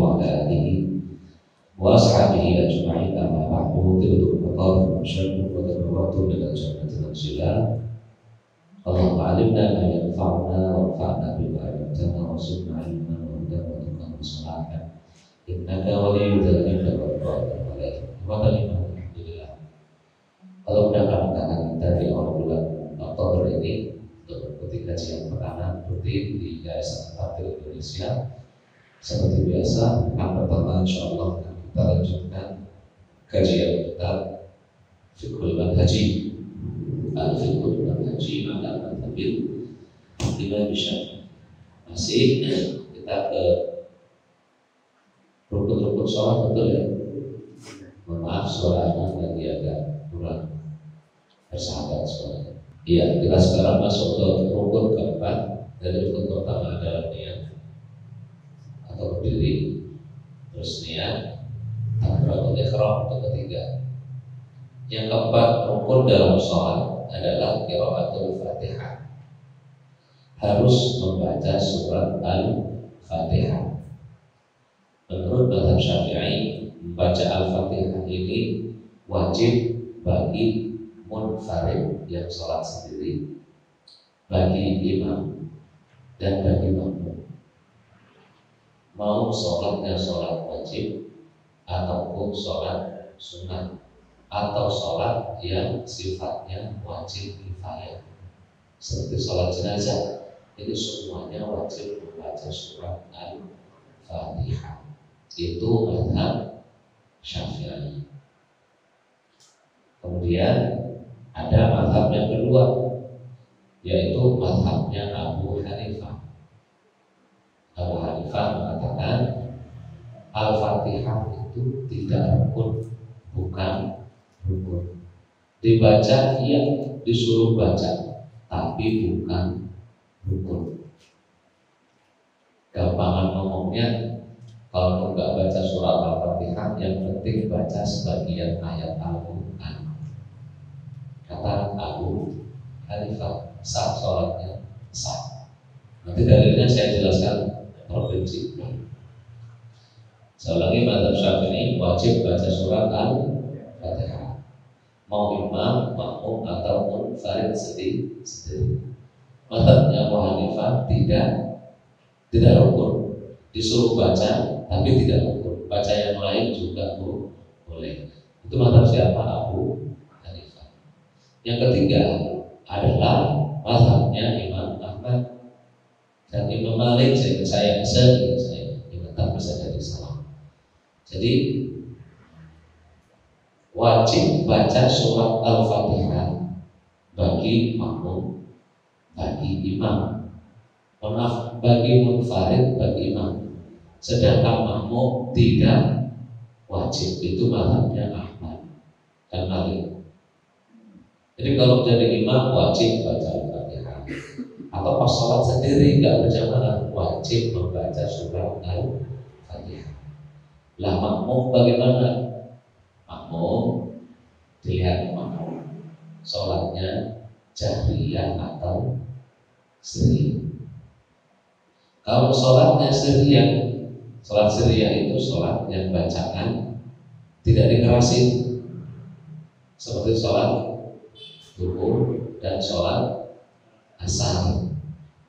وعلى آله وأصحابه أجمعين. أما بعد، تبدو المطالب والمشاكل وتبوأت من الجنة منزلا. اللهم علمنا ما ينفعنا وانفعنا بما علمتنا وزدنا علما وهدى وتقى وصلاحا إنك ولي ذلك والقادر عليه. Alhamdulillah. Kalau mudah-mudahan kita di awal bulan Oktober ini untuk mengikuti kajian pertama rutin di Yayasan Al-Fathil Indonesia. Seperti biasa, yang pertama insyaallah kita lanjutkan kajian kita Fiqhul Manhaji, Al-Fiqhul Manhaji ala Madhabil Imam Syafi'i. Masih kita ke rukun-rukun sholat, betul ya? Mohon maaf suaranya lagi agak kurang bersahabat suaranya. Iya, kita sekarang masuk ke rukun keempat. Dari rukun pertama adalah niat atau berdiri, terus niat, takbiratul ihram untuk ketiga. Yang keempat rukun dalam sholat adalah qiraatul Fatihah. Harus membaca surat Al-Fatihah. Menurut mazhab Syafi'i, membaca Al-Fatihah ini wajib bagi munfarid yang sholat sendiri, bagi imam, dan bagi makmum. Mau sholatnya sholat wajib ataupun sholat sunnah atau sholat yang sifatnya wajib kifayah seperti sholat jenazah, itu semuanya wajib membaca surat Al-Fatihah. Itu mazhab Syafi'i. Kemudian ada mazhab yang kedua, yaitu mazhabnya Abu Hanifah. Abu Hanifah mengatakan Al-Fatihah itu tidak rukun, bukan rukun. Dibaca, iya, disuruh baca, tapi bukan rukun. Gampangan ngomongnya, kalau enggak baca surat Al-Fatihah, yang penting baca sebagian ayat Al-Quran. Kata Abu Hanifah, sah sholatnya, sah. Nanti dalilnya saya jelaskan terperinci. Saya ulangi, mazhab Syafi'i wajib baca surat Al-Fatihah. Mau imam, makmum atau munfarid sendiri. Mazhabnya Abu Hanifah tidak rukun. Disuruh baca tapi tidak rukun. Baca yang lain juga boleh. Itu mazhab siapa? Abu Hanifah. Yang ketiga adalah mazhabnya Imam Ahmad dan Imam Malik. Saya ingat bisa jadi salah. Jadi wajib baca surat Al-Fatihah bagi makmum, bagi imam. Maaf, bagi munfarid, bagi imam. Sedangkan makmum tidak wajib. Itu mazhabnya Ahmad dan Malik. Jadi kalau jadi imam wajib baca Al-Fatihah. Atau pas sholat sendiri nggak berjamaah wajib membaca surat Al-Fatihah. Lah makmum bagaimana? Makmum dilihat makmum sholatnya jahriyah atau sirriyah. Kalau sholatnya sirriyah, sholat sirriyah itu sholat yang bacaan tidak dikerasin, seperti sholat zuhur dan sholat asar.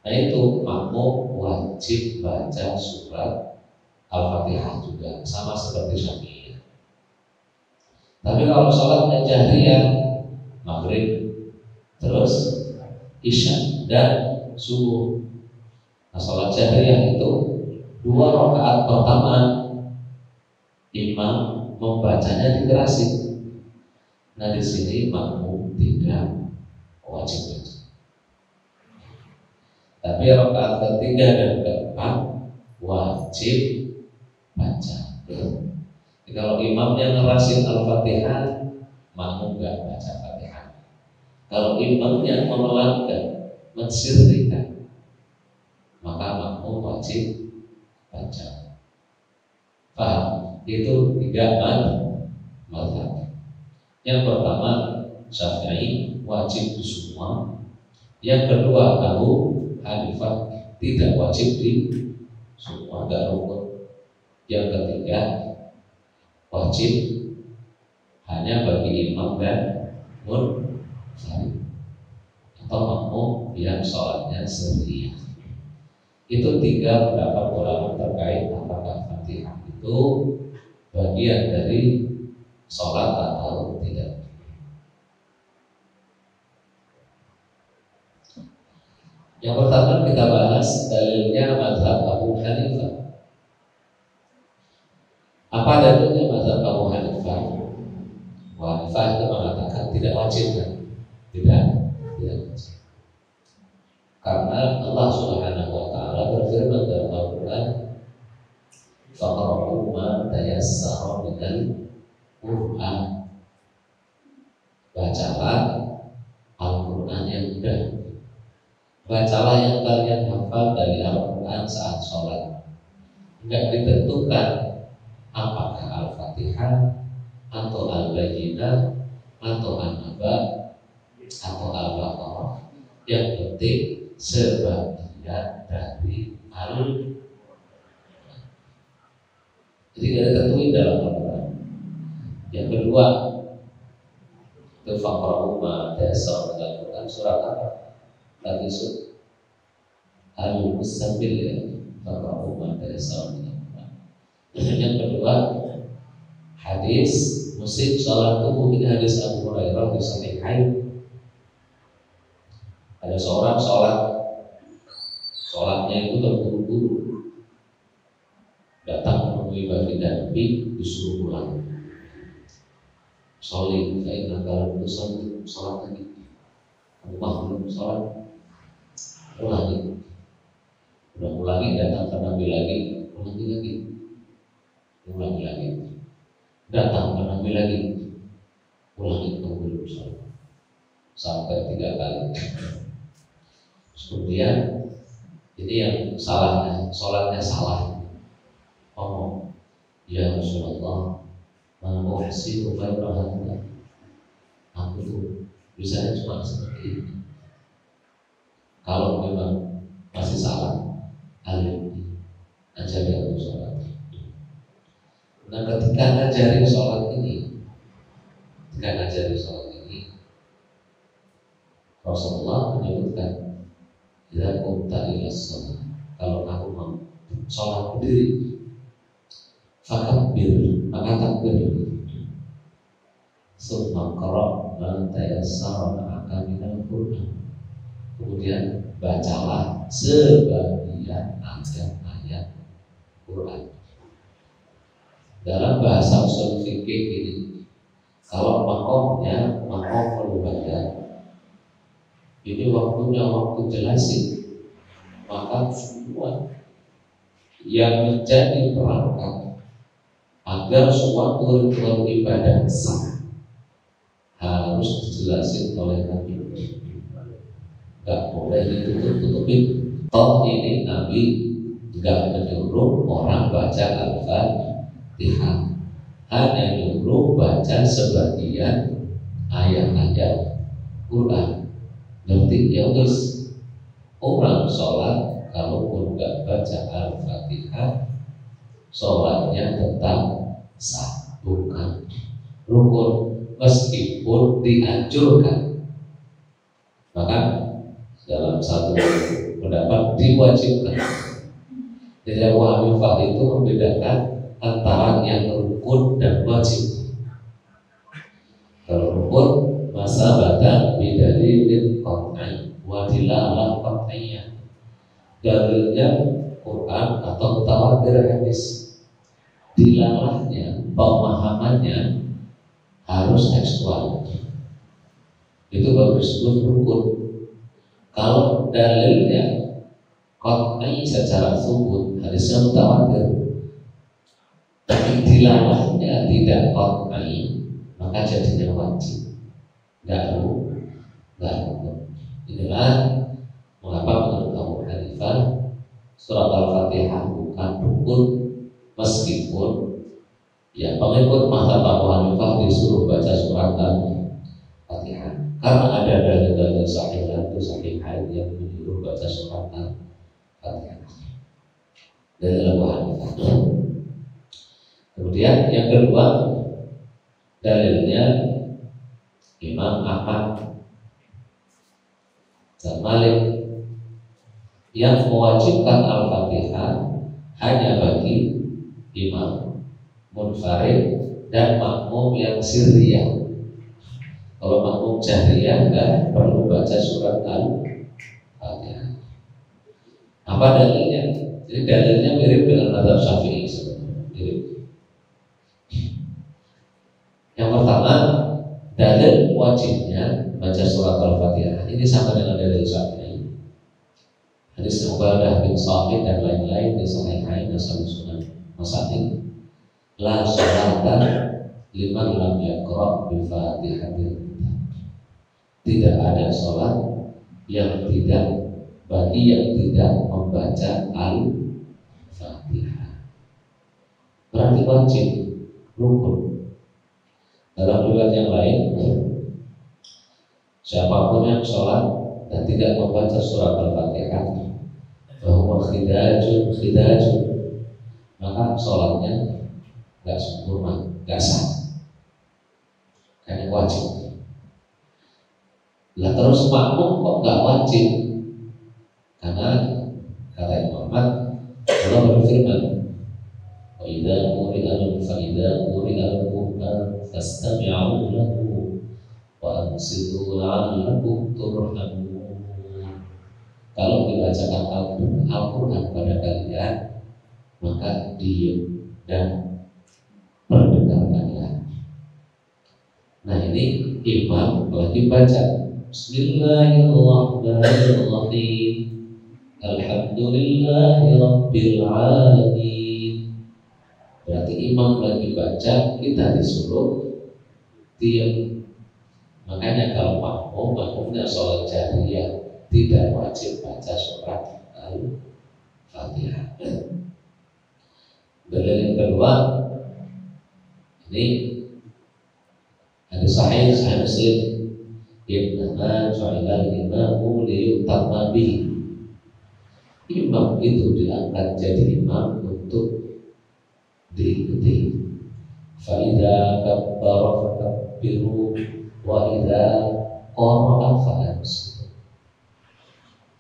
Nah itu makmum wajib baca surat Al-Fatihah juga, sama seperti Syafi'i. Tapi kalau sholatnya jahriyah, maghrib, terus isya dan subuh. Nah, sholat jahriyah itu 2 rakaat pertama imam membacanya dikerasin. Nah di sini makmum tidak wajib baca. Tapi rakaat ketiga dan keempat wajib baca. Jadi kalau imamnya ngerasin Al-Fatihah, makmum nggak baca Fatihah. Kalau imamnya memelankan, mensirrikan, maka makmum wajib baca. Paham? Itu 3 mazhab. Yang pertama Syafi'i wajib di semua. Yang kedua Abu Hanifah tidak wajib di semua, enggak rukun. Yang ketiga, wajib hanya bagi imam dan munfarid atau makmum yang sholatnya sendirian. Itu 3 pendapat ulama terkait apakah Fatihah itu bagian dari sholat atau tidak. Yang pertama kita bahas dalilnya mazhab Abu Hanifah. Apa dalilnya mazhab Abu Hanifah? Abu Hanifah itu mengatakan tidak wajib kan? Tidak wajib. Karena Allah Subhanahu wa taala berfirman dalam Al-Qur'an, "Faqra'u ma tayassara minal Qur'an." Bacalah Al-Qur'an yang mudah. Bacalah yang kalian hafal dari Al-Qur'an saat sholat. Enggak ditentukan apakah Al-Fatihah atau Al-Bayyinah atau An-Naba atau Al-Baqarah. Yang penting sebagian dari Al-Quran. Jadi tidak ditentuin dalam Al-Quran. Yang kedua, itu faqra'u ma tayassara minal Qur'an, surat apa? Tadi surat Al-Muzammil ya, faqra'u ma tayassara minal Qur'an. Yang kedua, hadis musib salat tubuh, ini hadis Abu Hurairah di Sahihain. Ada seorang sholatnya itu terburu-buru, datang menemui baginda Nabi, disuruh pulang. Sholat, saya kalau itu sholat lagi, rumah belum sholat, ulangi. Udah ulangi, datang ke Nabi lagi, ulangi lagi. Datang ke Nabi lagi, ulangi, belum sholat, sampai 3 kali. Kemudian ini yang salahnya, sholatnya salah. Ngomong, ya Rasulullah, mau kasih upaya perhatian. Aku tuh bisa cuma seperti ini. Kalau memang masih salah, alim ajari aku sholat. Nah, ketika ngajari sholat ini, Rasulullah menyebutkan, "Idza qumta ila shalah," kalau kamu mau sholat berdiri, fakabbir, maka takbir. Summa qra' ma tayassara ma'aka minal Qur'an. Kemudian bacalah sebagian ayat-ayat Quran. Dalam bahasa usul fikih ini, kalau makomnya makom berbeda, ini waktunya waktu jelasin, maka semua yang menjadi perangkat agar suatu ritual ibadah sah harus dijelasin oleh Nabi. Gak boleh ditutup-tutupin. Toh ini Nabi gak menyuruh orang baca Al-Fatihah, hanya nyuruh baca sebagian ayat-ayat Quran. Berarti ya wis, orang sholat kalaupun gak baca Al-Fatihah, sholatnya tetap sah, bukan rukun, meskipun dianjurkan. Maka dalam satu pendapat diwajibkan. Jadi Abu Hanifah itu membedakan antara yang rukun dan wajib. Kalau rukun masa bata bidalilin qat'i wa dilalah qat'iyah. Dalilnya Quran atau mutawatir hadis. Dilalahnya, pemahamannya harus tekstual. Itu baru disebut rukun. Kalau dalilnya qat'i secara subut, hadisnya mutawatir, tapi dilalahnya tidak qat'i, maka jadinya wajib. Enggak rukun. Inilah mengapa menurut Abu Hanifah surat Al-Fatihah bukan rukun, meskipun ya pengikut mazhab Abu Hanifah disuruh baca surat Al-Fatihah karena ada dalil-dalil sahih yang menyuruh baca surat Al-Fatihah dari Abu Hanifah. Kemudian yang kedua, dalilnya Imam Ahmad dan Malik yang mewajibkan Al-Fatihah hanya bagi imam munfarid dan makmum yang sirriyah. Kalau makmum jahriyah enggak perlu baca surat Al-Fatihah. Apa dalilnya? Jadi dalilnya mirip dengan mazhab Syafi'i sebenarnya. Mirip. Yang pertama, dalil wajibnya baca surat Al-Fatihah ini sama dengan dalil Syafi'i. Hadis Ubadah bin Samit dan lain-lain di Sahihain dan Sunan Masahih. La sholata liman lam yaqra bi Fatihatil Kitab. Tidak ada sholat yang tidak bagi yang tidak membaca Al-Fatihah. Berarti wajib, rukun. Dalam riwayat yang lain, siapapun yang sholat dan tidak membaca surat Al-Fatihah, bahwa khidajun, maka sholatnya nggak sempurna, nggak sah, karena wajib. Lah terus makmum kok nggak wajib? Karena kata Imam Ahmad, Allah berfirman, wa idza quri'al Qur'an fastami'u lahu wa ansitu la'allakum turhamun. Kalau dibacakan Al-Quran pada kalian, maka diam dan perdengarkanlah. Nah ini imam lagi baca Bismillahirrahmanirrahim, Alhamdulillahi Rabbil Alamin. Berarti imam lagi baca, kita disuruh diam. Makanya kalau makmumnya sholat jahriyah tidak wajib baca surat Al-Fatihah. Dalil yang kedua, ini hadis sahih Muslim, innama ju'ilal imamu liyutamma bihi. Imam itu diangkat jadi imam untuk diikuti. Fa idza kabbara fakabbiru wa idza qara'a fa'ansitu.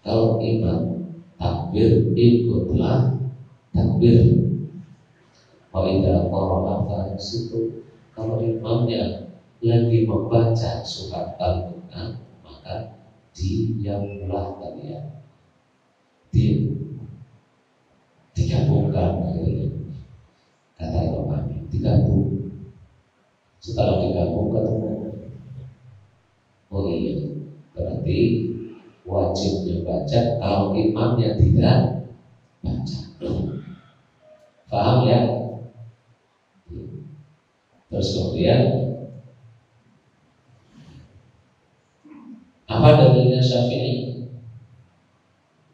Kalau imam takbir, ikutlah takbir. Wa idza qara'a fa'ansitu. Kalau imamnya lagi membaca surat Al-Quran, maka diamlah kalian. Digabungkan akhirnya. Kata Imam Ahmad, digabung. Setelah digabung ketemu, oh iya, berarti wajibnya baca kalau imamnya tidak baca. Paham ya? Terus kemudian apa dalilnya Syafi'i?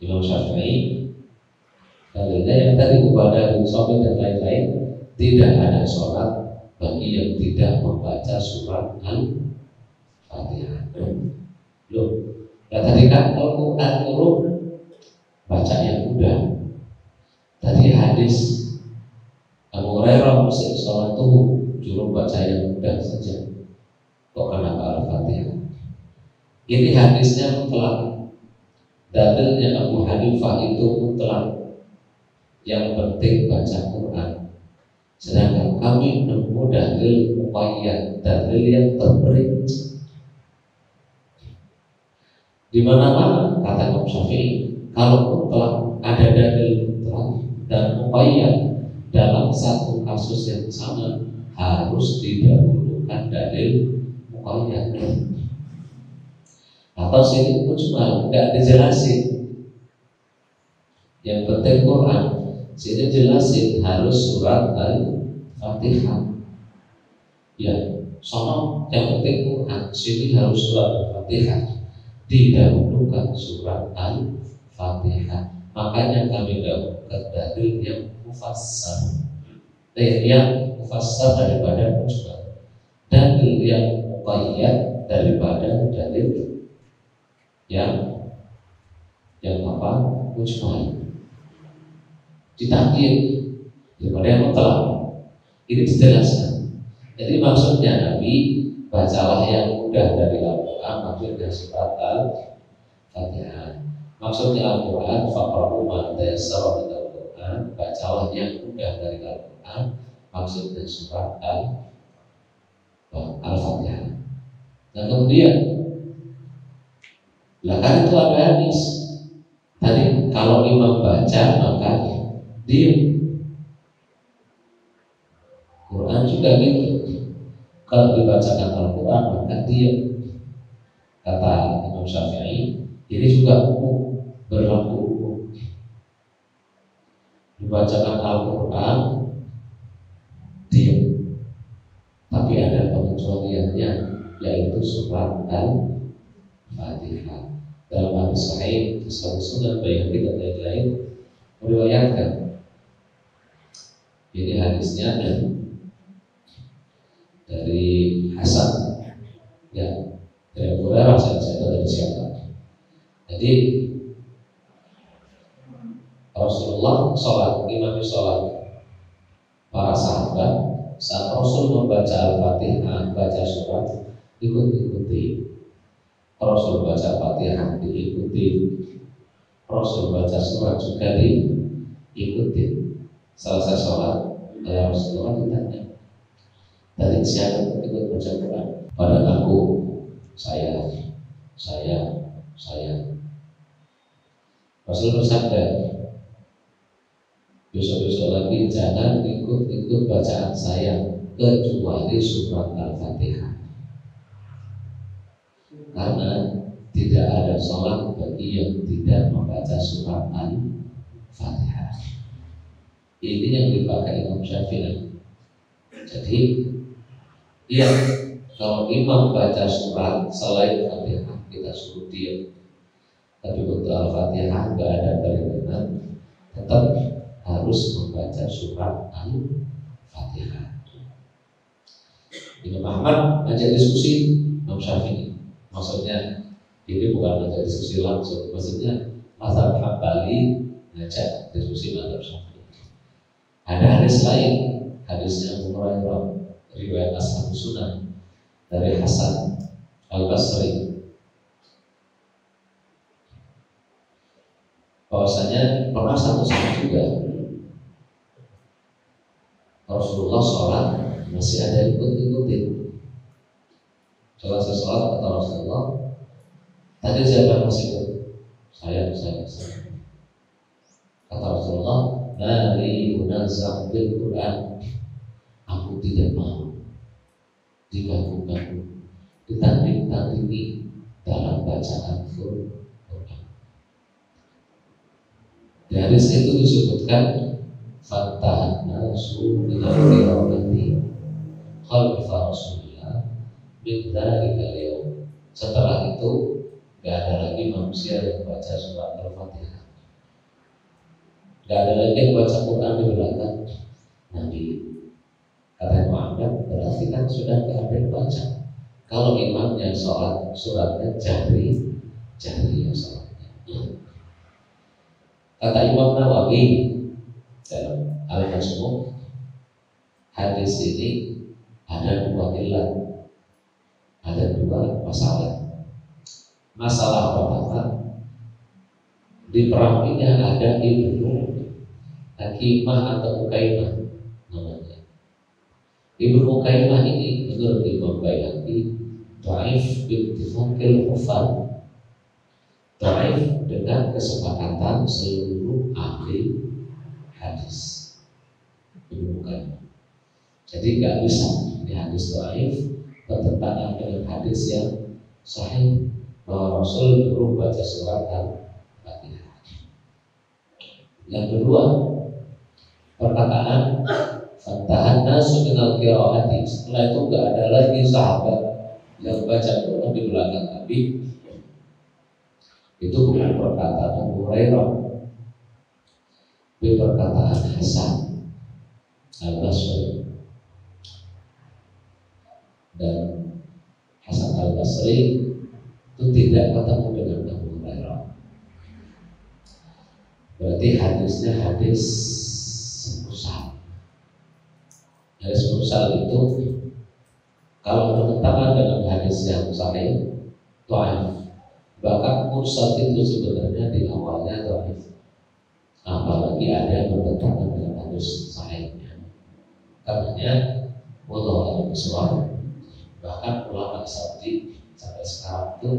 Imam Syafi'i dalilnya yang tadi Ubadah bin Samit dan lain-lain, tidak ada sholat bagi yang tidak membaca surat Al-Fatihah. Loh, ya tadi kan Al-Quran turun baca yang mudah. Tadi hadis Abu Hurairah musik sholat tuh juru baca yang mudah saja. Kok kenapa Al-Fatihah? Ini hadisnya mutlak. Dalilnya Abu Hanifah itu mutlak. Yang penting baca Quran. Sedangkan kami menemu dalil muqayyad, dalil yang terperinci. Di mana-mana kata Imam Syafi'i, kalau mutlak ada dalil mutlak dan muqayyad dalam satu kasus yang sama, harus didahulukan dalil muqayyad. Atau sini mujmal, enggak dijelasin. Yang penting Quran, sini jelasin harus surat Al-Fatihah. Ya, sono yang penting Quran, sini harus surat Al-Fatihah. Didahulukan surat Al-Fatihah. Makanya kami dahulukan dalil yang mufassal. Yang mufassal daripada mujmal. Dalil yang muqayyad daripada dalil yang apa? Mujmal. Ditakhir daripada yang mutlak. Ini dijelaskan. Jadi maksudnya Nabi, bacalah yang mudah dari Al-Quran, maksudnya surat Al-Fatihah. Maksudnya Al-Quran, faqra'u ma tayassara minal Quran, bacalah yang mudah dari Al-Quran, maksudnya surat Al-Fatihah. Dan kemudian, kan itu ada hadis. Tadi kalau imam baca maka diam. Quran juga gitu. Kalau dibacakan Al-Quran maka diam. Kata Imam Syafi'i, ini juga umum, berlaku umum. Dibacakan Al-Quran diam. Tapi ada pengecualiannya, yaitu surat Al-Fatihah. Dalam hadis sahih Sunan Baihaqi dan lain-lain meriwayatkan. Ini hadisnya dari Hasan, ya, dari Abu Hurairah, saya dari siapa? Jadi Rasulullah sholat, imam sholat, para sahabat saat Rasul membaca Al-Fatihah, baca surat, ikut-ikuti. Rasul baca Fatihah diikuti, Rasul baca surat juga diikuti. Selesai sholat, Rasulullah ditanya, tadi siapa ikut baca Quran? Pada aku, saya. Rasul bersabda, besok-besok lagi jangan ikut-ikut bacaan saya kecuali surat Al-Fatihah. Karena tidak ada sholat bagi yang tidak membaca surat Al-Fatihah. Ini yang dipakai Imam Syafi'i. Jadi, iya, kalau imam baca surat selain Fatihah kita suruh diam. Tapi untuk Al-Fatihah nggak ada keringanan, tetap harus membaca surat Al-Fatihah. Imam Ahmad ngajak diskusi Imam Syafi'i. Maksudnya ini bukan ngajak diskusi langsung, maksudnya mazhab Hambali ngajak diskusi mazhab Syafi'i. Ada hadis lain, hadisnya Abu Hurairah, riwayat Ashabus Sunan dari Hasan Al-Basri, bahwasanya pernah satu saat juga Rasulullah sholat masih ada ikut-ikutin. Selesai sholat kata Rasulullah, tadi siapa masih ikut? Saya. Kata Rasulullah, nari munazah bil Quran, aku tidak mau diganggu-ganggu, ditanding-tandingi dalam bacaan Quran. Di hadis itu disebutkan Fatahan nasu minal qiraati khalfa Rasulillah min dzalika al-yaum. Setelah itu gak ada lagi manusia yang baca surat Al-Fatihah, gak ada lagi yang baca Quran di belakang Nabi. Kata Muhammad, berarti kan sudah gak ada yang baca. Kalau imamnya sholat, suratnya jahri ya sholatnya. Kata Imam Nawawi dalam Al-Majmu', hadis ini ada dua ilat, ada dua masalah. Masalah pertama, di perang ini ada Ibnu Hakimah atau Ukaimah namanya. Ibnu Ukaimah ini menurut Imam Baihaqi dhaif bittifaqil hufaz, dhaif dengan kesepakatan seluruh ahli hadis. Ibnu Ukaimah. Jadi nggak bisa ini hadis dhaif bertentangan dengan hadis yang sahih bahwa Rasul dulu baca surat Al-Fatihah. Yang kedua, perkataan Fatahan nasu minal qiraati, setelah itu nggak ada lagi sahabat yang baca Quran di belakang Nabi. Itu bukan perkataan Abu Hurairah, itu perkataan Hasan Al-Basri. Dan Hasan Al-Basri itu tidak ketemu dengan Abu Hurairah. Berarti hadisnya hadis mursal. Hadis mursal itu kalau bertentangan dengan hadis yang sahih, dhaif. Bahkan mursal itu sebenarnya di awalnya dhaif, apalagi ada yang bertentangan dengan hadis sahihnya. Karenanya wallahu a'lam bishawab. Bahkan ulama Saudi sampai sekarang itu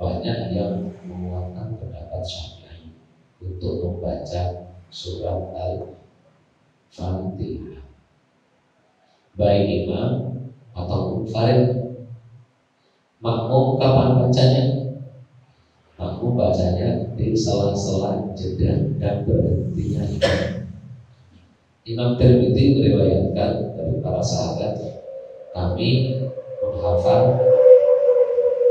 banyak yang menguatkan pendapat Syafi'i untuk membaca surat Al-Fatihah, baik imam atau munfarid. Makmum kapan bacanya? Makmum bacanya di sela-sela jeda dan berhentinya imam. Imam Tirmidzi meriwayatkan dari para sahabat, kami menghafal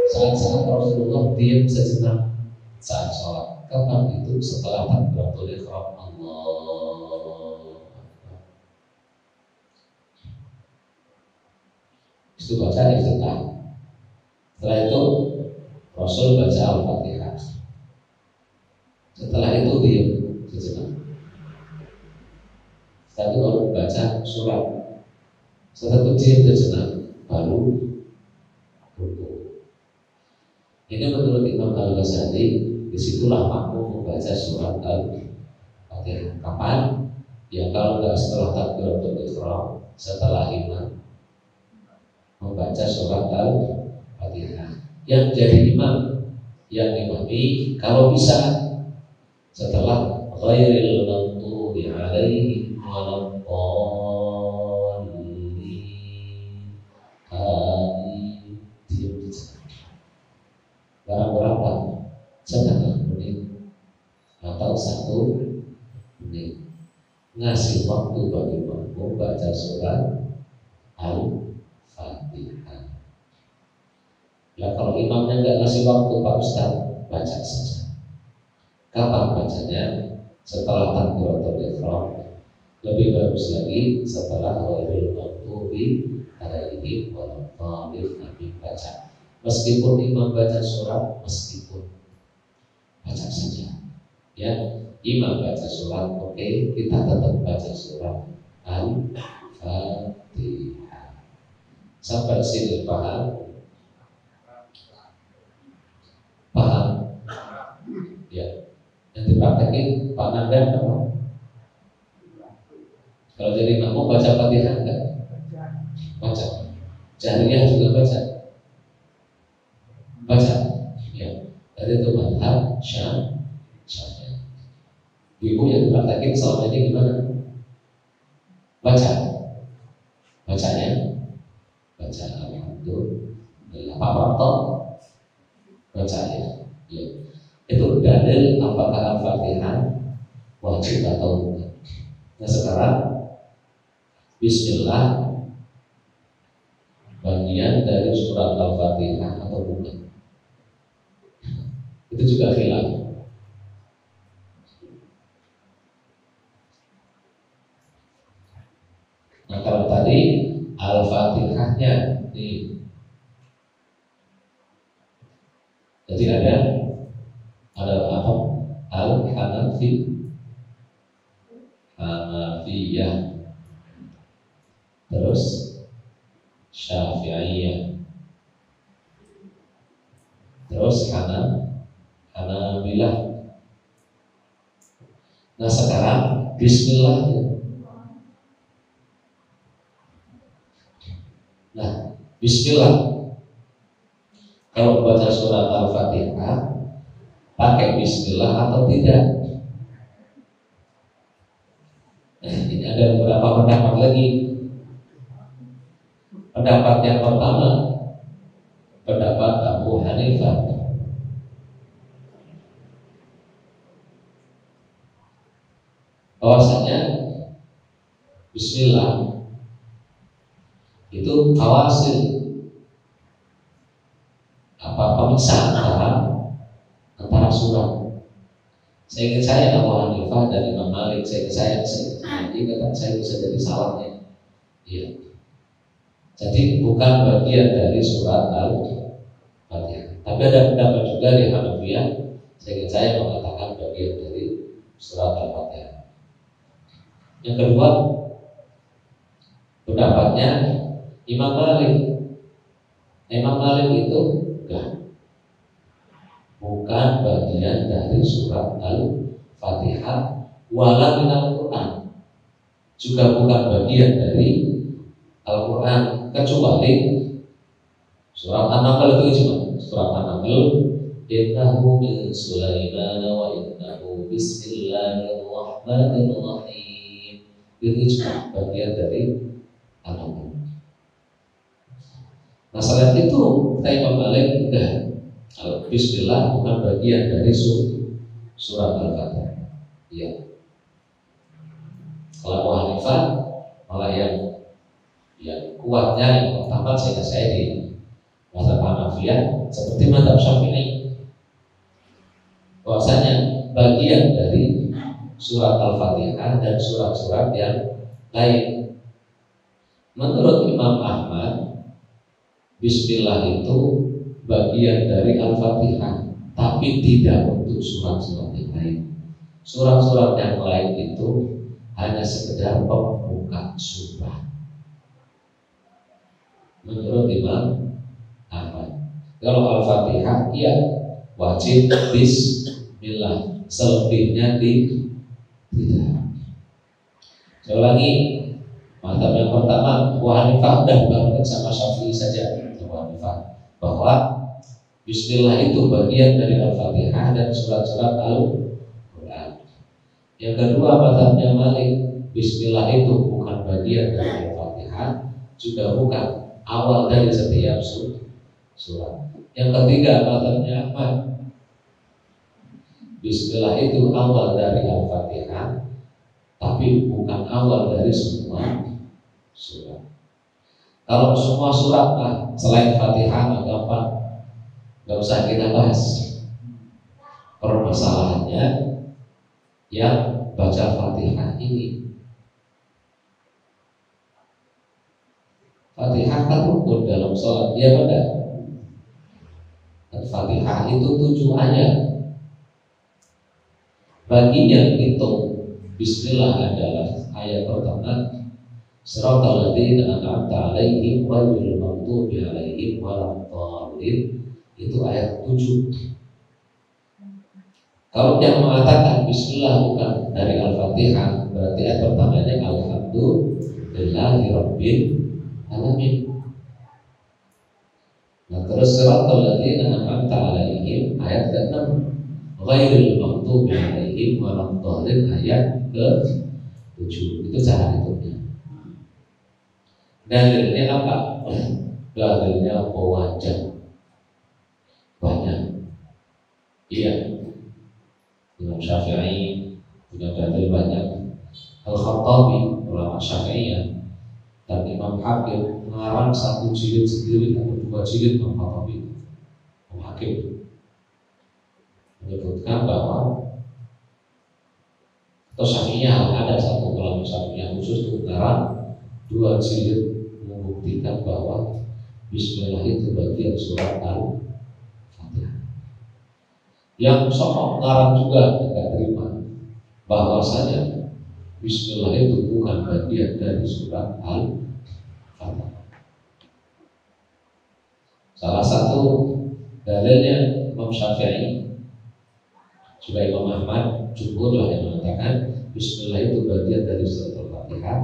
saat-saat Rasulullah diam sejenak saat sholat. Kapan itu? Setelah takbiratul ihram. Allah. Itu baca iftitah. Setelah itu Rasul baca Al-Fatihah. Setelah itu diam sejenak. Setelah itu baru baca surat. Setelah itu diam sejenak, baru ruku. Ini menurut Imam Al-Ghazali, disitulah makmum membaca surat Al-Fatihah. Kapan? Ya kalau nggak setelah takbiratul ihram, setelah imam membaca surat Al-Fatihah. Yang jadi imam, yang imami, kalau bisa setelah ghairil maghdubi alaihim waladdallin. Barang berapa? Setengah menit atau 1 menit. Ngasih waktu bagi makmum baca surat Al-Fatihah. Lah kalau imamnya nggak ngasih waktu, Pak Ustaz, baca saja. Kapan bacanya? Setelah takbiratul ihram. Lebih bagus lagi setelah ghairil maghdubi alaihim waladdallin, Nabi baca. Meskipun imam baca surat, meskipun baca saja. Ya, imam baca surat, oke, kita tetap baca surat Al-Fatihah. Sampai sini paham? Paham? Ya. Yang dipraktekin Pak Nandan apa? Kalau jadi makmum baca Fatihah enggak? Baca. Jariyah juga baca. Baca. Ya. Tadi itu madhab Syafi'i. Ibu yang dipraktekin selama ini gimana? Baca. Bacanya. Baca alhamdulillah. Pak Prato baca ya. Ya. Itu dalil apakah Al-Fatihah wajib atau enggak. Nah sekarang Bismillah bagian dari surat Al-Fatihah atau bukan? Itu juga khilaf. Nah kalau tadi Al-Fatihahnya nih, jadi ada apa? Hanafiyah, terus Syafi'iyah, terus Hanabilah. Nah sekarang Bismillah. Nah Bismillah, kalau baca surat Al-Fatihah pakai Bismillah atau tidak? Nah, ini ada beberapa pendapat lagi. Pendapat yang pertama, pendapat Abu Hanifah. Bahwasanya Bismillah itu tawasil, apa pemisah antara surat. Saya ingat Abu Hanifah dan Imam Malik, saya kata saya bisa jadi salahnya. Iya. Jadi bukan bagian dari surat Al-Fatihah. Tapi ada pendapat juga di Hanafiyah, saya mengatakan bagian dari surat Al-Fatihah. Yang kedua, Pendapatnya Imam Malik. Imam Malik itu enggak, bukan bagian dari surat Al-Fatihah, wala minal Quran, juga bukan bagian dari Al-Quran, kecuali surat An-Nahl itu cuma surat An-Nahl, innahu min Sulaiman wa innahu bismillahirrahmanirrahim. Itu cuma bagian dari An-Nahl. Nah, selain itu Imam Malik enggak, Bismillah bukan bagian dari surat Al-Fatihah. Iya. Kalau Abu Hanifah malah yang kuatnya yang pertama saya di mazhab Hanafiyah seperti mazhab Syafi'i, bahwasanya bagian dari surat Al-Fatihah dan surat-surat yang lain. Menurut Imam Ahmad, Bismillah itu bagian dari Al-Fatihah, tapi tidak untuk surat-surat yang lain. Surat-surat yang lain itu hanya sekedar pembuka surah. Menurut Imam Ahmad, kalau Al-Fatihah ya wajib Bismillah, selebihnya tidak. Saya ulangi, mantap. Yang pertama, Abu Hanifah udah banget sama Syafi'i saja. Abu Hanifah bahwa Bismillah itu bagian dari Al-Fatihah dan surat-surat Al-Quran. Yang kedua, mazhabnya Malik, Bismillah itu bukan bagian dari Al-Fatihah, juga bukan awal dari setiap surat. Yang ketiga, mazhabnya Ahmad, Bismillah itu awal dari Al-Fatihah, tapi bukan awal dari semua surat. Kalau semua surat selain Fatihah maka apa? Gak usah kita bahas. Permasalahannya yang baca Fatihah ini. Fatihah kan rukun dalam sholat, ya benar. Fatihah itu 7 ayat. Bagi yang hitung Bismillah adalah ayat pertama, Siratal ladzina an'amta 'alaihim ghairil maghdubi 'alaihim waladdallin, itu ayat 7. Kalau yang mengatakan Bismillah bukan dari Al-Fatihah, berarti ayat pertamanya Alhamdulillahi Rabbil Alamin. Nah, terus Siratal ladzina an'amta 'alaihim ayat ke-6, ghairil maghdubi 'alaihim waladdallin ayat ke-7. Itu cara hitungnya. Dalilnya apa? Dalilnya wajah banyak. Iya, Imam Syafi'i punya dalil banyak. Al-Khattabi, ulama Syafi'iyah, dan Imam Hakim mengarang 1 jilid sendiri atau 2 jilid Imam Khattabi. Imam Hakim menyebutkan bahwa atau Syafi'iyah ada 1 ulama Syafi'iyah khusus untuk mengarang 2 jilid membuktikan bahwa Bismillah itu bagian surat Al-Fatihah. Yang sokong ngarang juga tidak terima bahwasanya Bismillah itu bukan bagian dari surat Al-Fatihah. Salah satu dalilnya Imam Syafi'i, juga Imam Ahmad, jumhur lah yang mengatakan Bismillah itu bagian dari surat Al-Fatihah,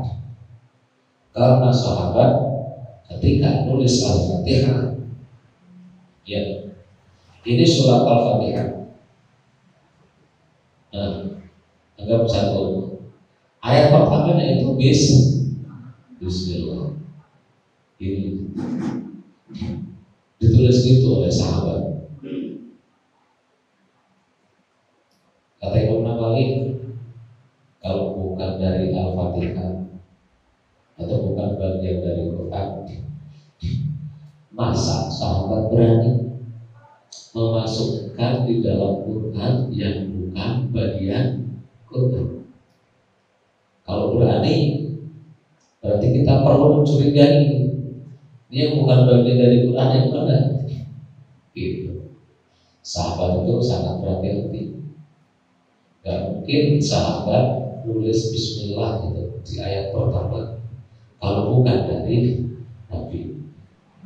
karena sahabat ketika nulis Al-Fatihah, ya ini surat Al-Fatihah. Nah, anggap 1 ayat pertamanya itu Bismillah. Ini ditulis gitu oleh sahabat. Kata Imam Nawawi, kalau bukan dari Al-Fatihah atau bukan bagian dari Quran, masa sahabat berani memasukkan di dalam Quran yang bukan bagian Quran? Kalau berani, berarti kita perlu mencurigai ini yang bukan bagian dari Quran yang mana? Gitu. Sahabat itu sangat berhati-hati. Gak mungkin sahabat nulis Bismillah gitu di ayat pertama, Kalau bukan dari Nabi,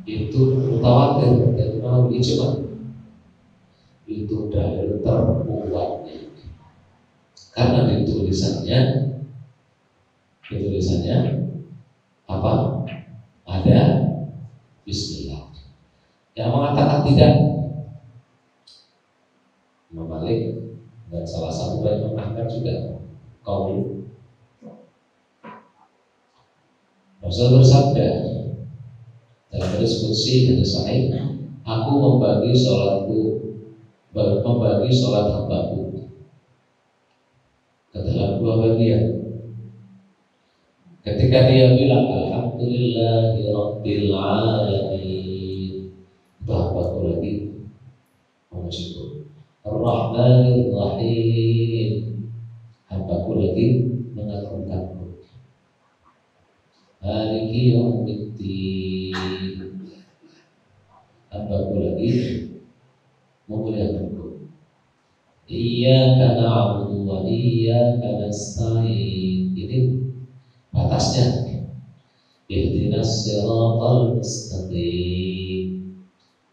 itu mutawatir dari Nabi ijma. Itu dalil terkuatnya. Karena ditulisannya apa? Ada Bismillah. Yang mengatakan tidak, Imam Malik dan salah satu dari Imam Ahmad juga kaum. Rasul bersabda dalam hadis qudsi dan sahih, aku membagi sholat hambaku ke dalam dua bagian. Ketika dia bilang alhamdulillahi rabbil alamin, hambaku lagi memujiku. Ar-Rahmanir Rahim, hambaku lagi mengagungkanku. Maliki yaumiddin, hambaku lagi memuliakanku. Iyyaka na'budu wa iyyaka nasta'in. Ini batasnya. Ihdinas siratal mustaqim.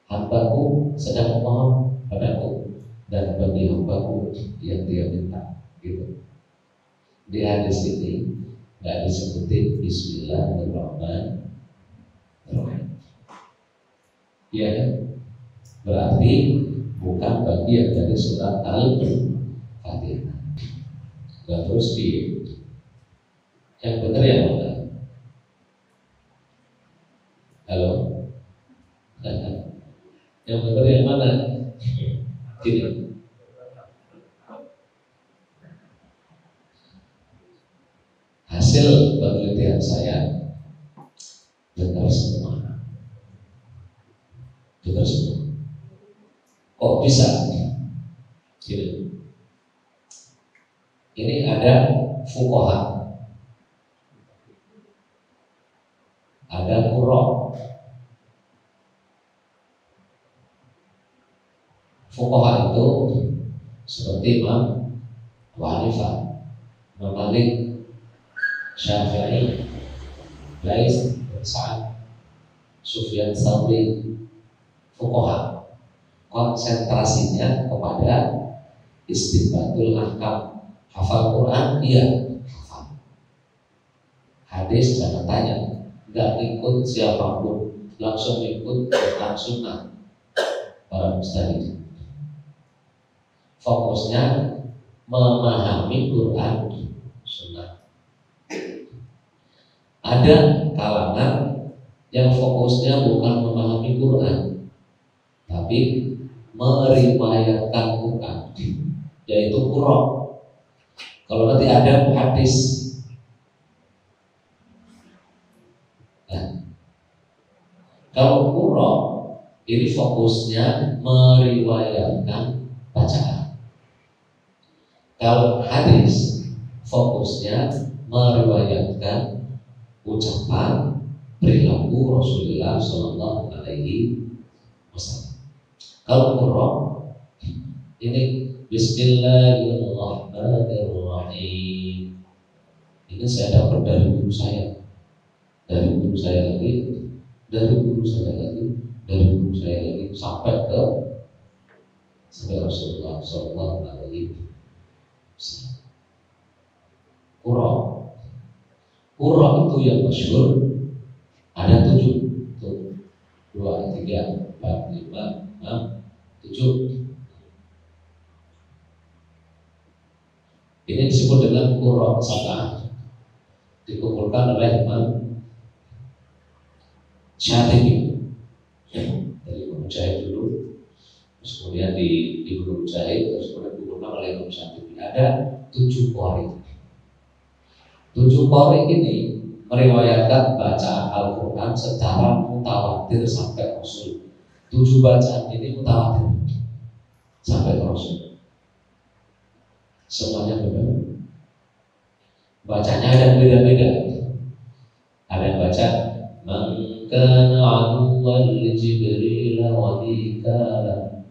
Hambaku sedang memohon padaku dan bagi hambaku yang dia minta. Gitu. Di hadis ini nggak disebutin Bismillahirrahmanirrahim. Iya kan? Berarti bukan bagian dari surat Al-Fatihah. Dan terus yang benar yang mana? Halo? Yang benar yang mana? Gini. Hasil penelitian saya benar semua. Benar semua. Kok bisa? Gini. Ini ada fuqaha, ada qurra. Fuqaha itu seperti Imam Abu Hanifah, Imam Malik, Syafi'i, Lais, Sa'ad, Sufyan Tsauri. Fuqaha konsentrasinya kepada istinbatul ahkam. Hafal Quran, iya hafal. Hadis jangan tanya, nggak ikut siapapun, langsung ikut Quran Sunnah para mujtahid. Fokusnya memahami Quran Sunnah. Ada kalangan yang fokusnya bukan memahami Quran, tapi meriwayatkan Quran, yaitu qurra. Kalau nanti ada hadis, nah, kalau qurra ini fokusnya meriwayatkan bacaan. Kalau hadis fokusnya meriwayatkan ucapan perilaku Rasulullah Shallallahu Alaihi Wasallam. Kalau qurra ini Bismillahirrahmanirrahim. Ini saya dapat dari guru saya, dari guru saya lagi, dari guru saya lagi, dari guru saya lagi, sampai Rasulullah Shallallahu Alaihi Wasallam. Qurra itu yang masyhur ada 7, 2, 3, 4, 5, 6, 7. Ini disebut dengan qurra sab'ah, dikumpulkan oleh Imam Syatibi dari Imam Mujahid dulu, terus kemudian di Imam Mujahid, terus kemudian dikumpulkan oleh Imam Syatibi. Ada 7 qari. 7 qari ini meriwayatkan bacaan Al-Quran secara mutawatir sampai Rasul. 7 bacaan ini mutawatir sampai Rasul. Semuanya benar. Bacanya ada beda-beda. Ada yang baca man kana aduwwan li Jibril wa Mikala,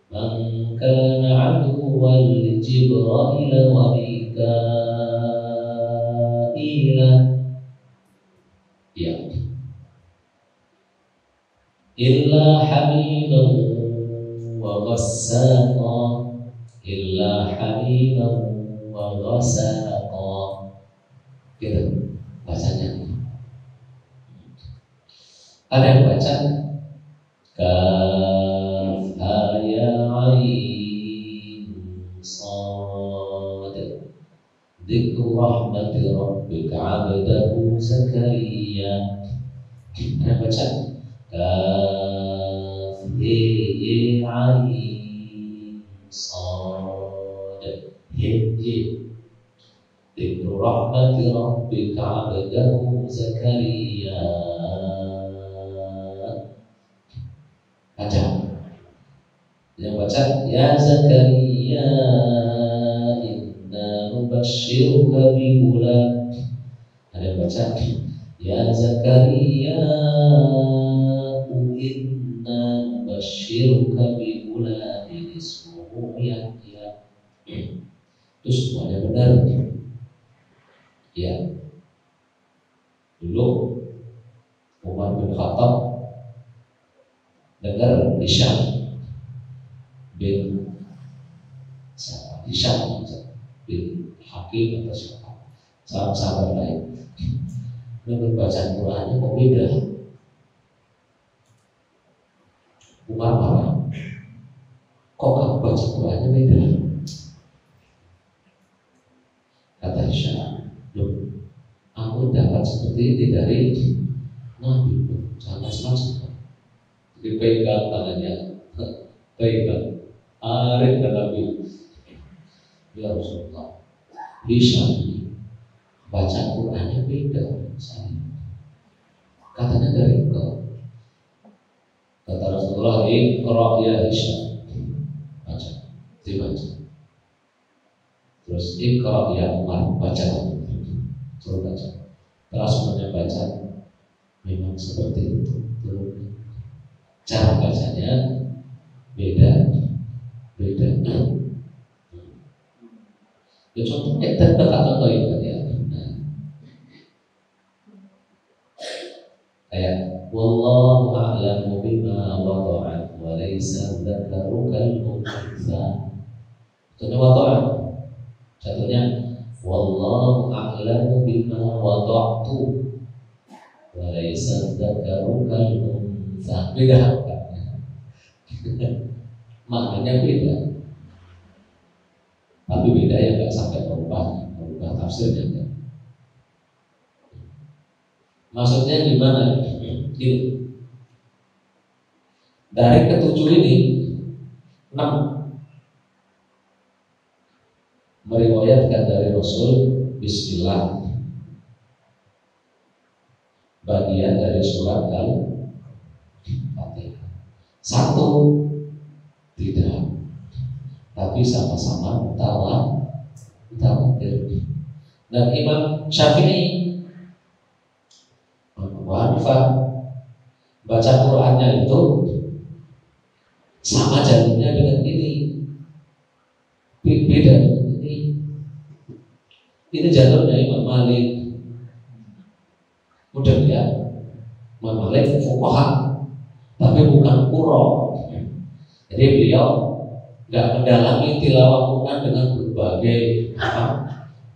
man kana aduwwan li Jibril wa Mikala, illa hamiman wa ghassaqa, illa hamiman wa ghassaqa. Gitu bacanya. Ada yang baca kaf ha ya ain sad dzikru rahmati rabbika 'abdahu Zakaria. Ada yang baca kaf he ain sad he dzikru rahmati rabbika 'abdahu Zakaria. Baca. Yang baca ya Zakaria inna nubashshiruka bi ghulam. Ada yang baca ya Zakaria inna nubashshiruka bi ghulamin ismuhu Yahya. Itu semuanya benar. Ya. Dulu Umar bin Khattab dengar Hisham bin Hakim atau siapa sahabat lain dengar bacaan Qurannya kok beda. Umar marah, kok kamu baca Qurannya beda? Kata Hisham, aku dapat seperti ini dari Nabi, jangan macam-macam. Dipegang tangannya, pegang, arif dan Nabi. Ya Rasulullah, Hisham baca Qurannya beda saya. Katanya dari engkau. Kata Rasulullah, Iqra ya Hisham. Baca, dibaca. Terus Iqra ya Umar, baca. Terus baca. Terus semuanya baca. Memang seperti itu. Cara bacanya beda. Ya contohnya dekat contoh itu ya. Kayak wallahu a'lamu bima wada'at wa laysa dzakaru kal untha. Contohnya wada'at. Contohnya wallahu a'lamu bima wada'tu wa laysa dzakaru kal untha. Beda. Maknanya beda. Tapi beda ya nggak sampai merubah tafsirnya kan. Maksudnya gimana? Gini. Dari ketujuh ini 6 meriwayatkan dari Rasul Bismillah, bagian dari surat Al-Fatihah. 1 tidak, tapi sama-sama mutawatir. Dan Imam Syafi'i, Abu Hanifah, baca Qur'annya itu sama jalurnya dengan ini, beda dengan ini. Ini jalurnya Imam Malik, mudah ya. Imam Malik fuqaha, tapi bukan qurra. Jadi beliau nggak mendalami tilawah Quran dengan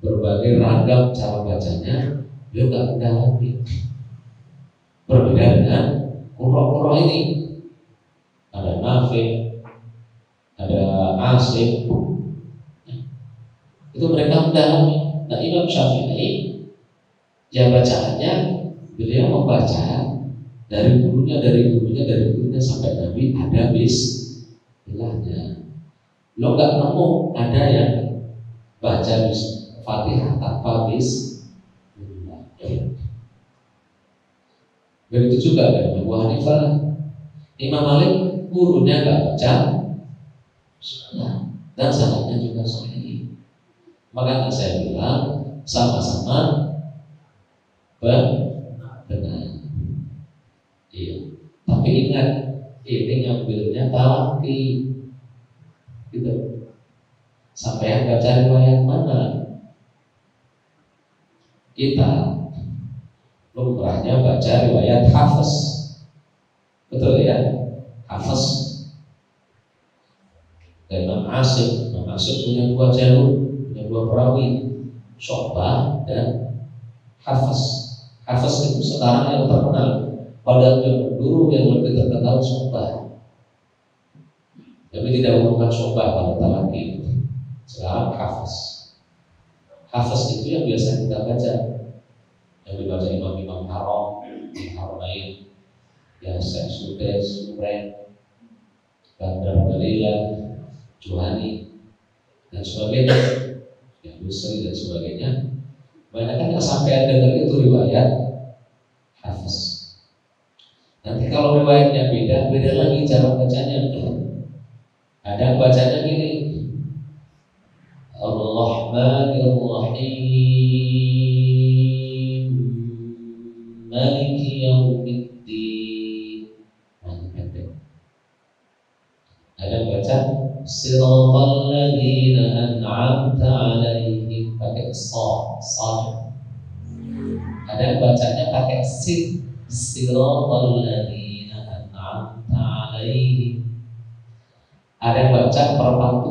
berbagai ragam cara bacanya. Beliau nggak mendalami. Berbeda dengan qurra ini. Ada Nafi, ada Asim, itu mereka mendalami. Nah Imam Syafi'i, ya bacaannya beliau membaca dari gurunya sampai Nabi ada bismillahnya. Lo nggak nemu ada yang baca Fatihah tanpa bismillah. Begitu juga dengan Abu Hanifah. Imam Malik gurunya nggak baca dan salahnya juga sahih. Maka saya bilang sama-sama benar. Iya. Tapi ingat, ini ngambilnya talaki, gitu. Sampai baca riwayat mana? Kita lumrahnya baca riwayat Hafiz. Betul ya? Hafaz. Dan Imam Asim punya dua jalur, punya dua perawi, Syu'bah dan Hafaz. Hafaz itu sekarang yang terkenal. Padahal dulu yang lebih terkenal Syu'bah. Tapi tidak merupakan Syu'bah pada talaki. Sekarang Hafaz. Hafaz itu yang biasa kita baca, yang dibaca imam-imam haram, Haramain, ya Syekh Sudes, Suren, Badar Balila, Juhani, dan sebagainya, yang Busri dan sebagainya. Banyak kan yang sampai dengar itu riwayat Hafaz. Nanti kalau riwayatnya beda lagi cara bacanya. Ada yang bacanya gini, Ar-Rahmanir Rahim, Maliki Yaumiddin. Ada yang baca Siratal ladzina an'amta 'alaihim pakai sad. Ada yang bacanya pakai sin, Siratal ladzina an'amta 'alaihim. Ada yang baca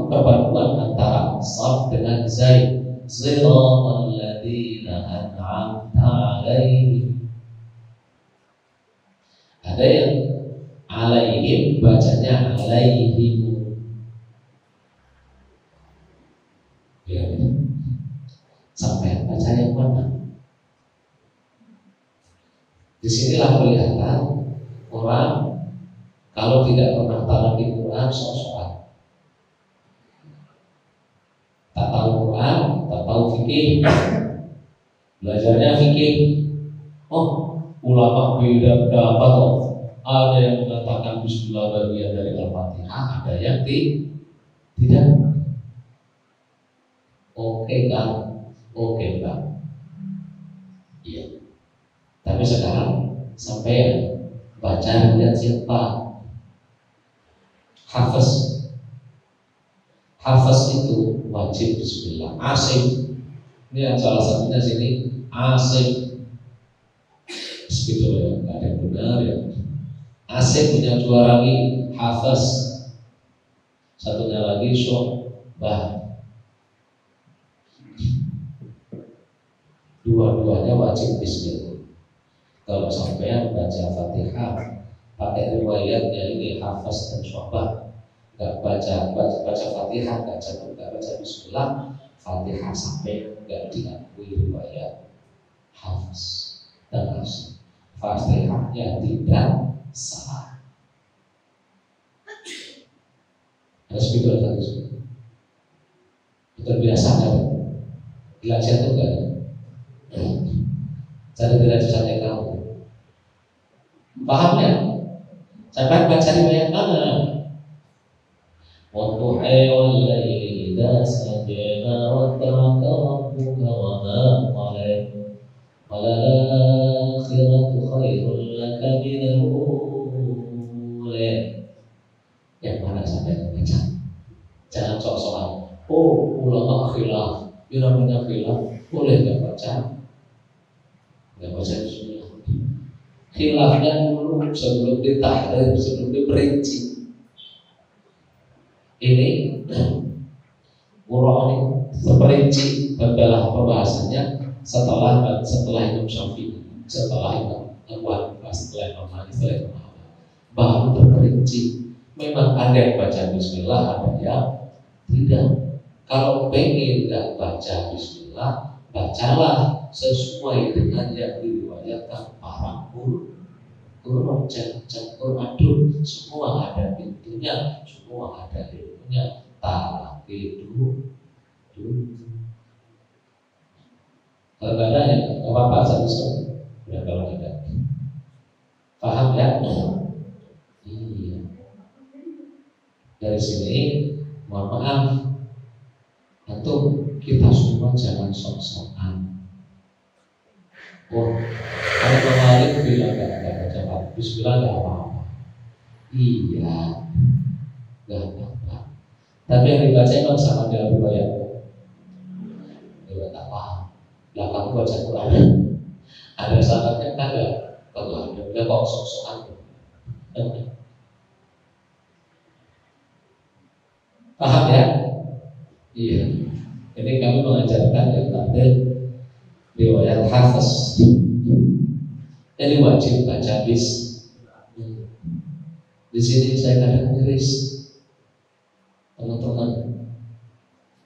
perpaduan antara sad dengan zai, Siratal ladzina an'amta 'alaihim. Ada yang alaihim bacanya alaihim. Ya, sampai baca yang mana? Disinilah kelihatan orang kalau tidak pernah talaki Quran sok-sokan, tak tahu Quran, tak tahu fikih, belajarnya fikih. Oh, ulama beda pendapat toh. Ada yang mengatakan Bismillah bagian dari Al-Fatihah, ada yang tidak. Oke kan? Oke kan? Iya. Tapi sekarang sampai baca lihat siapa? Hafaz itu wajib Bismillah. Asim, ini yang salah satunya sini Asim. Begitu ya, nggak ada yang benar ya. Asim punya dua lagi Hafaz, satunya lagi Syu'bah. Dua-duanya wajib Bismillah. Kalau sampai baca Fatihah pakai riwayatnya ini Hafaz dan Syu'bah, nggak baca Fatihah, nggak baca Bismillah, Fatihah sampai nggak diakui riwayat Hafaz dan Asim, Fatihahnya tidak sah. Harus begitu terus. Terbiasa kan? Belajar itu kan? Cara belajar sampai kamu paham ya? Sampai baca riwayat mana? Wadduha wal laili idza sajada wad'aka rabbuka wa ma qala wal akhiratu khairul laka minal ula. Yang mana sampai baca? Jangan sok-sokan. Oh, ulama khilaf. Ya namanya khilaf, boleh nggak baca? Nggak baca Bismillah. Khilafnya dulu sebelum ditahrir, sebelum diperinci. Ini Quran ini terperinci dalam pembahasannya setelah Imam Syafi'i, setelah Imam Ahmad, setelah Imam Malik, setelah Imam Ahmad, baru terperinci. Memang ada yang baca Bismillah, ada yang tidak. Kalau pengen nggak baca Bismillah, bacalah sesuai dengan yang diriwayatkan para guru. Quran semua ada pintunya, semua ada ilmunya. Talaki dulu. Kalau nggak ada ya nggak apa-apa, satu. Ya kalau tidak, paham ya? Iya. Dari sini, mohon maaf, atau kita semua jangan sok-sokan. Oh, kalau Malik bilang nggak baca Bismillah nggak apa-apa. Iya, nggak apa-apa. Tapi yang dibaca memang sama dengan riwayat. Riwayat apa? Lah kamu baca Quran. Ada sahabatnya kan nggak? Kalau ada kok sok-sokan. Paham ya? Iya. Ini kami mengajarkan yang tampil riwayat Hafiz. Jadi wajib baca bis. Di sini saya kadang miris, teman-teman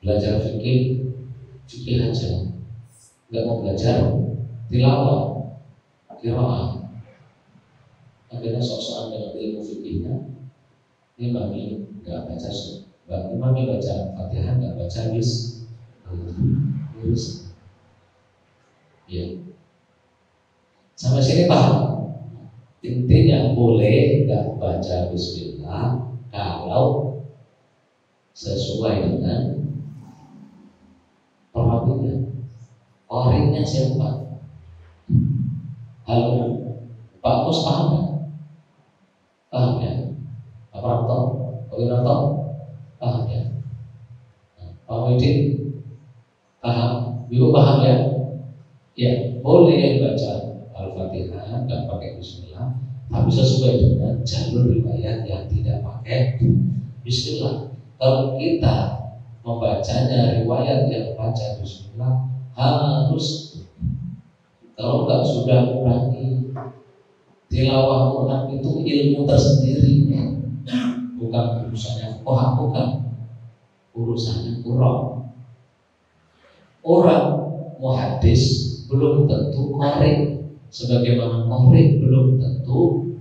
belajar fikih aja, nggak mau belajar tilawah, qiraah. Akhirnya sok-sokan dengan ilmu fikihnya. Ini mami nggak baca mami baca Fatihah, nggak baca bis. Miris. Ya. Sampai sini paham? Intinya boleh nggak baca bismillah kalau sesuai dengan perawinya. Orangnya siapa? Halo, Pak Mus paham nggak? Paham ya? Pak Pranto, Pak Wiranto, paham ya? Pak Widin, paham? Ibu paham ya? Ya, boleh baca Al-Fatihah nggak pakai bismillah, tapi sesuai dengan jalur riwayat yang tidak pakai bismillah. Kalau kita membacanya riwayat yang baca bismillah harus, kalau nggak sudah kurangi. Tilawah Quran itu ilmu tersendiri, bukan urusannya bukan urusannya Quran. Orang muhaddis belum tentu qari. Sebagaimana qari belum tentu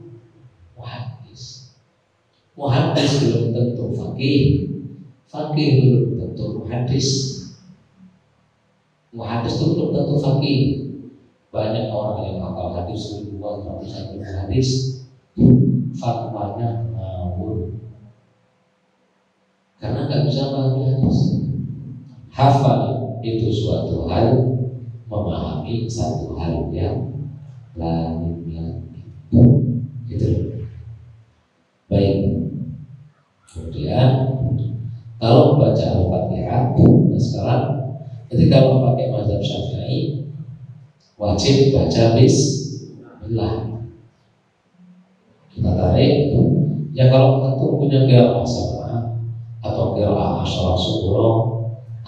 muhaddis. Muhaddis belum tentu faqih. Faqih belum tentu muhaddis. Muhaddis itu belum tentu faqih. Banyak orang yang hafal hadis ribuan, ratusan ribu hadis, fatwanya ngawur karena nggak bisa memahami hadis. Hafal itu suatu hal, memahami satu hal yang lainnya. Gitu. Baik. Kemudian kalau baca Al-Fatihah, nah sekarang ketika kalau pakai mazhab Syafi'i wajib baca bismillah. Kita tarik. Ya kalau tentu punya qiraah sama atau qiraah asyarah sughra,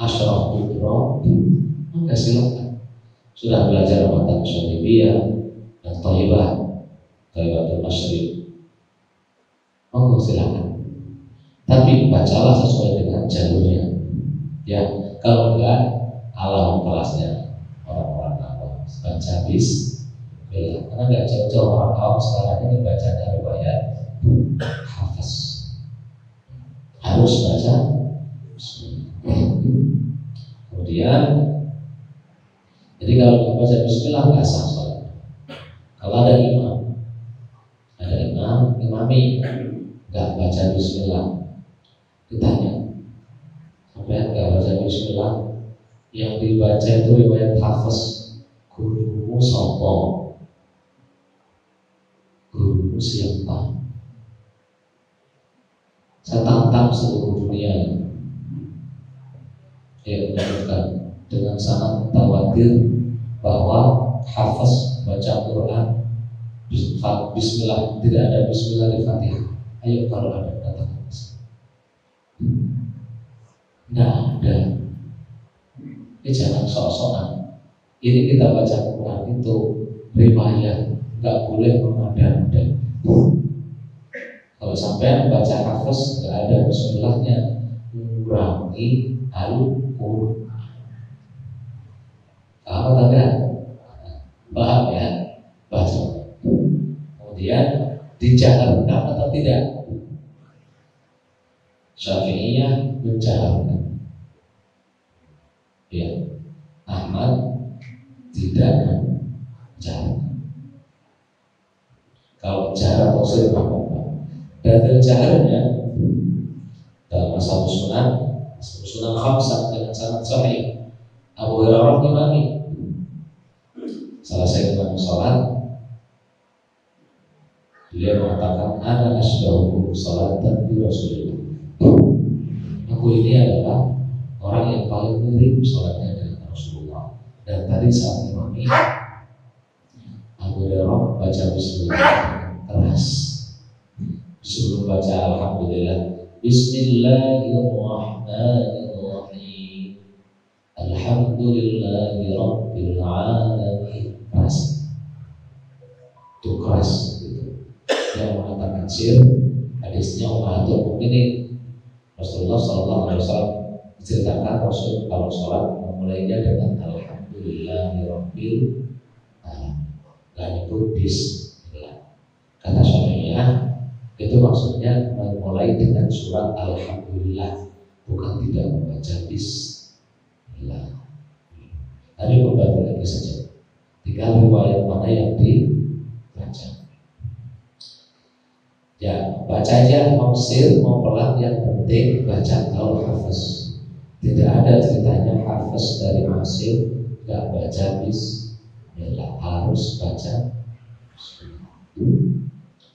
asyarah kubra, maka silakan. Sudah belajar matan Syaribiyah dan Thayyibatul Masyriq, monggo silakan. Tapi bacalah sesuai dengan jalurnya. Ya, kalau enggak alam kelasnya orang-orang awam baca bismillah. Karena enggak jauh-jauh orang awam sekarang ini bacanya riwayat Hafiz. Harus baca bismillah. Kemudian jadi kalau nggak baca bismillah nggak sah sholat. Kalau ada imami nggak baca bismillah, ditanya, sampai nggak baca bismillah, yang dibaca itu riwayat Hafiz, gurumu sopo, gurumu siapa? Saya tantang seluruh dunia yang menyebutkan dengan sangat tawatir bahwa Hafiz baca Quran bismillah, tidak ada bismillah di Fatihah. Ayo kalau ada katakan. Nggak ada. Ini jangan sok-sokan. Ini kita baca Quran itu riwayat, nggak boleh mengada-ada. Kalau sampai baca Hafiz nggak ada bismillahnya, mengurangi Al-Quran. Apa tanda? Paham ya? Baca. Kemudian dijaharkan atau tidak? Syafi'iyah menjaharkan. Ya, Ahmad tidak menjaharkan. Kalau jahar atau sir apa-apa. Dan jaharnya dalam masalah sunan khamsah dengan sanad sahih. Abu Hurairah imami. Salah satu imam salat, beliau mengatakan ana asbahu salatan bi Rasulillah. Aku ini adalah orang yang paling mirip salatnya dengan Rasulullah. Dan tadi saat imami Abu Hurairah baca bismillah keras. Sebelum baca alhamdulillah, Bismillahirrahmanirrahim. Alhamdulillahirabbil alamin. Keras. Itu keras gitu. Yang mengatakan sir, hadisnya Ummahatul Mukminin. Rasulullah SAW menceritakan Rasul kalau sholat memulainya dengan Alhamdulillahirabbil alamin. Gak nyebut bismillah. Kata Syafi'iyah itu maksudnya memulai dengan surat Alhamdulillah, bukan tidak membaca bismillah. Tapi berbagi lagi saja. Tinggal riwayat mana yang dibaca. Ya, baca aja mau sir mau pelan, yang penting baca. Kalau hafaz, tidak ada ceritanya hafaz dari Masir gak baca bismillah, harus baca bismillah.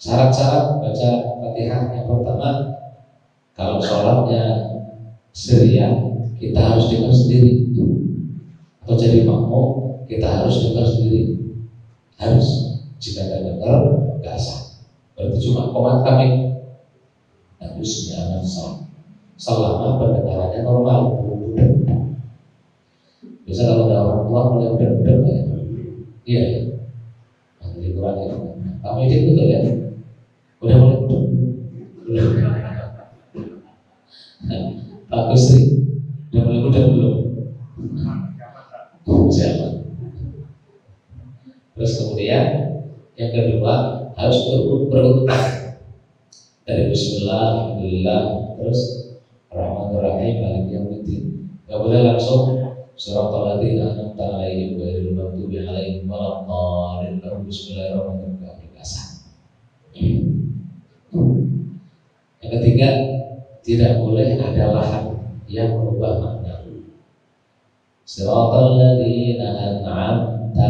Syarat-syarat baca Fatihah yang pertama, kalau sholatnya syariah kita harus dengar sendiri, atau jadi makmum kita harus dengar sendiri. Harus, jika tidak dengar nggak sah. Berarti cuma komat kami harusnya nafsu selama pendengarannya normal. Bisa kalau ada orang tua mulai udah ya, iya ya, nanti kurang ya. Kamu ini betul ya. Udah mulai belum? Bagus sih. Udah mulai muda belum? Siapa? Terus kemudian yang kedua harus berurutan dari Bismillah, Alhamdulillah, terus Rahmanir-Rahim, Maliki Yaumiddin. Gak boleh langsung Shiratal ladzina an'amta 'alaihim ghairil maghdubi 'alaihim waladdallin. Bismillahirrahmanirrahim. Yang ketiga, tidak boleh ada lahan yang merubah makna. Shiratal ladzina an'amta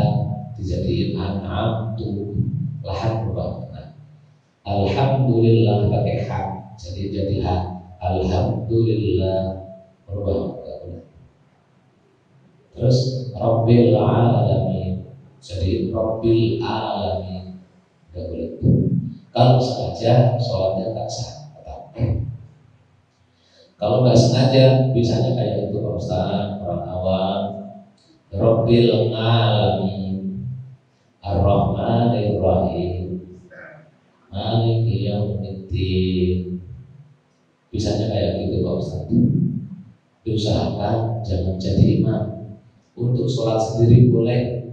dijadiin an'amtu, lahan berubah makna. Alhamdulillah pakai ha, jadi ha. Alhamdulillah berubah makna. Terus Rabbil alamin jadi Rabbil alamin, tidak boleh. Kalau sengaja sholatnya tak sah. Kalau nggak sengaja, bisanya kayak itu Pak Ustaz, orang awam. Rabbil alamin, Ar-Rahmanir Rahim, Maliki Yaumiddin. Bisanya kayak gitu Pak Ustaz. Diusahakan jangan jadi imam. Untuk sholat sendiri boleh,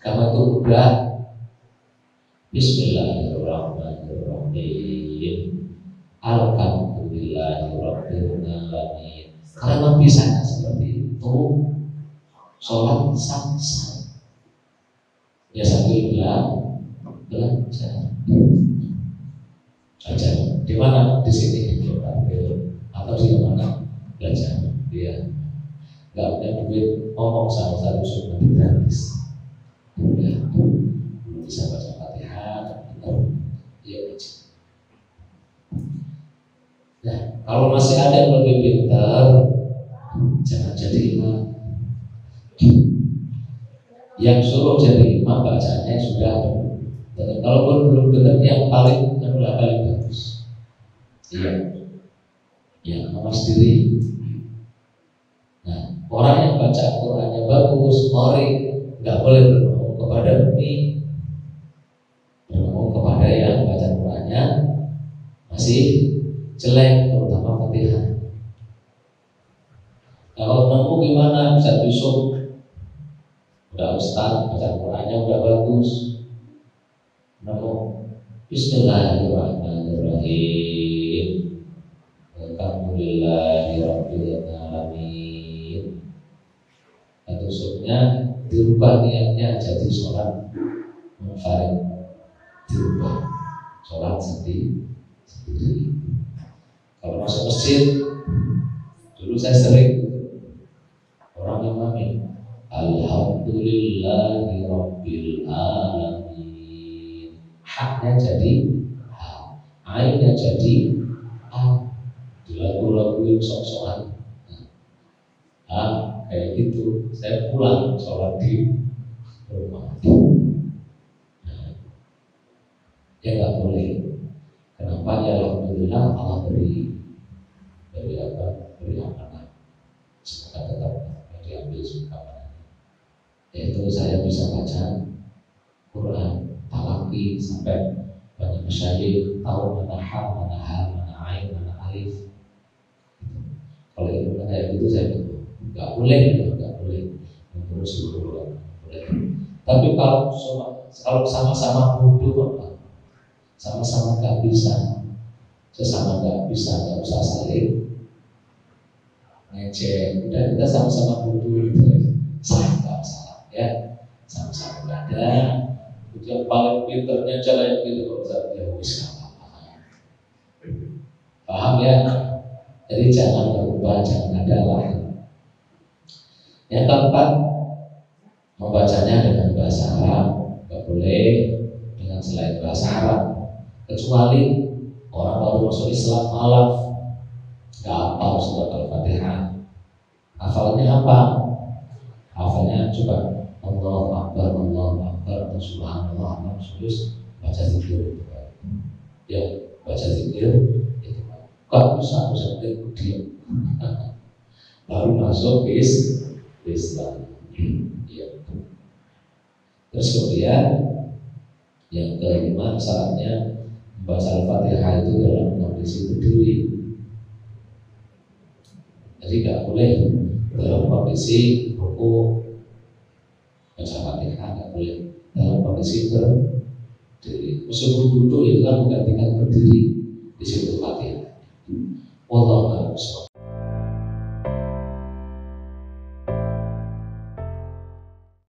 karena itu udah Bismillahirrahmanirrahim, Alhamdulillahirabbil alamin. Kalau bisanya seperti itu, sholat sah-sah. Ya sambil belajar. Belajar di mana? Di sini atau di mana? Belajar. Dia nggak punya duit, ngomong sama satu sunnah gratis. Ya, bisa baca Fatihah, ya baca. Nah, kalau masih ada yang lebih pintar, jangan jadi imam. Yang suruh jadi imam bacanya sudah. Dan kalaupun belum benar, yang paling bagus. Iya, ya awas diri. Nah, orang yang baca Qurannya bagus, nggak boleh berbohong kepada umi, berbohong kepada yang baca Qurannya masih jelek, terutama Fatihah. Kalau nemu gimana? Bisa besok udah ustaz, baca Qurannya udah bagus, nemu Bismillahirrahmanirrahim, Alhamdulillahirabbil alamin. Besoknya dirubah niatnya jadi sholat munfarid, dirubah sholat sendiri. Kalau masuk masjid, dulu saya sering orang yang ngamen Alhamdulillahirabbil alamin, haknya jadi ha, ainnya jadi a, di lagu-lagu yang sok-sokan. Kayak gitu, saya pulang sholat di rumah. Ya nggak boleh. Kenapa? apa ya, alhamdulillah Allah beri apa, beri amanah, semoga tetap diambil suka, yaitu saya bisa baca Quran talaki sampai banyak masyayikh tahu mana ha, mana ain, mana alif. Kalau itu kayak gitu saya bilang nggak boleh menurut seluruh boleh. Tapi kalau sama-sama bodoh, sama-sama nggak bisa, sesama nggak bisa, nggak usah saling ngecek. Udah kita sama-sama bodoh gitu aja, salah nggak salah ya, sama-sama nggak ada. Yang paling pinternya cara gitu kalau saya wis apa-apa. Paham ya? Jadi jangan berubah, jangan ada lain. Yang keempat, membacanya dengan bahasa Arab, nggak boleh dengan selain bahasa Arab, kecuali orang baru masuk Islam alaf, nggak hafal surat Al-Fatihah. Hafalnya apa? Hafalnya coba Allahu Akbar, atau Subhanallah, terus baca zikir. Ya, baca zikir itu. Kalau bisa diam. Baru masuk Islam. Ya. Terus kemudian yang kelima syaratnya membaca Al-Fatihah itu dalam kondisi berdiri. Jadi nggak boleh dalam kondisi ruku baca Fatihah, nggak boleh dalam kondisi berdiri. Meskipun duduk itu kan menggantikan berdiri, di situ Fatihah. Wallahu a'lam.